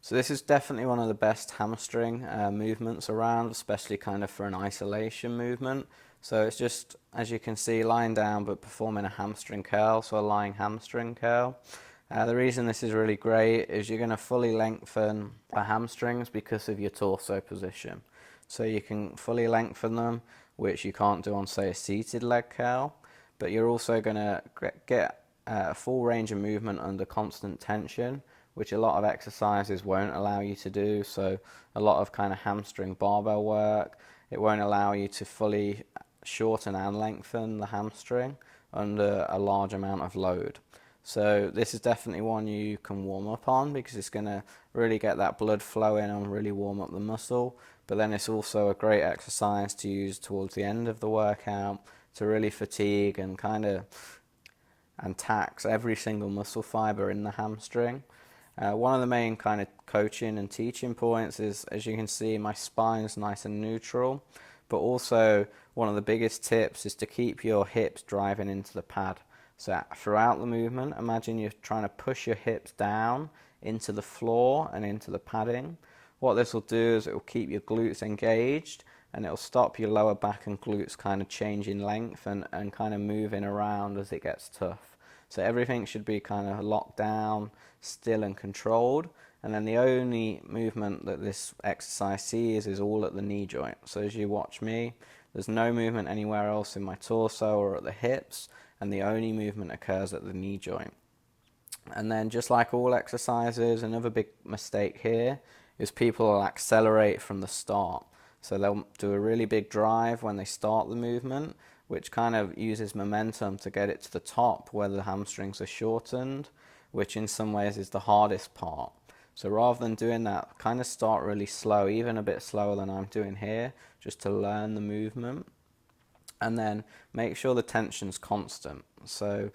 So this is definitely one of the best hamstring movements around, especially kind of for an isolation movement. So it's just, as you can see, lying down but performing a hamstring curl, so a lying hamstring curl. The reason this is really great is you're going to fully lengthen the hamstrings because of your torso position. So you can fully lengthen them, which you can't do on, say, a seated leg curl, but you're also going to get a full range of movement under constant tension, which a lot of exercises won't allow you to do. So a lot of kind of hamstring barbell work, it won't allow you to fully shorten and lengthen the hamstring under a large amount of load. So this is definitely one you can warm up on because it's going to really get that blood flowing and really warm up the muscle. But then it's also a great exercise to use towards the end of the workout to really fatigue and tax every single muscle fiber in the hamstring. One of the main kind of coaching and teaching points is, as you can see, my spine's nice and neutral, but also one of the biggest tips is to keep your hips driving into the pad. So throughout the movement, imagine you're trying to push your hips down into the floor and into the padding. What this will do is it will keep your glutes engaged, and it will stop your lower back and glutes kind of changing length and kind of moving around as it gets tough. So everything should be kind of locked down, still and controlled. And then the only movement that this exercise sees is all at the knee joint. So as you watch me, there's no movement anywhere else in my torso or at the hips, and the only movement occurs at the knee joint. And then just like all exercises, another big mistake here is people will accelerate from the start. So they'll do a really big drive when they start the movement, which kind of uses momentum to get it to the top where the hamstrings are shortened, which in some ways is the hardest part. So rather than doing that, kind of start really slow, even a bit slower than I'm doing here, just to learn the movement. And then make sure the tension's constant. So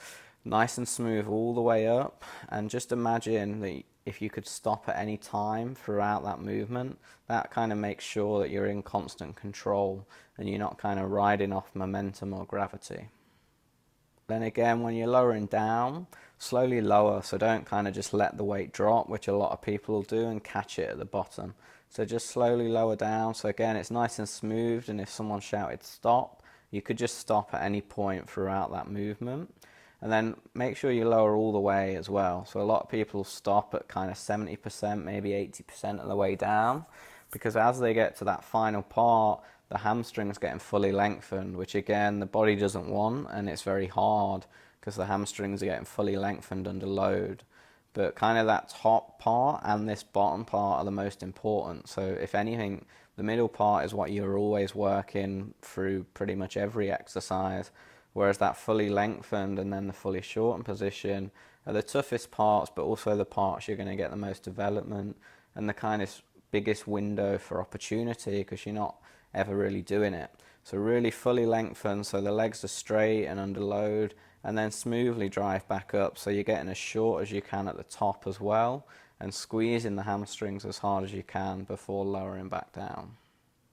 nice and smooth all the way up, and just imagine that if you could stop at any time throughout that movement, that kind of makes sure that you're in constant control and you're not kind of riding off momentum or gravity. Then again, when you're lowering down, slowly lower, so don't kind of just let the weight drop, which a lot of people will do, and catch it at the bottom. So just slowly lower down. So again, it's nice and smooth, and if someone shouted stop, you could just stop at any point throughout that movement. And then make sure you lower all the way as well. So a lot of people stop at kind of 70%, maybe 80% of the way down, because as they get to that final part, the hamstring's getting fully lengthened, which again, the body doesn't want, and it's very hard because the hamstrings are getting fully lengthened under load. But kind of that top part and this bottom part are the most important. So if anything, the middle part is what you're always working through pretty much every exercise, whereas that fully lengthened and then the fully shortened position are the toughest parts, but also the parts you're going to get the most development and the kind of biggest window for opportunity because you're not ever really doing it. So really fully lengthen so the legs are straight and under load, and then smoothly drive back up so you're getting as short as you can at the top as well, and squeezing the hamstrings as hard as you can before lowering back down.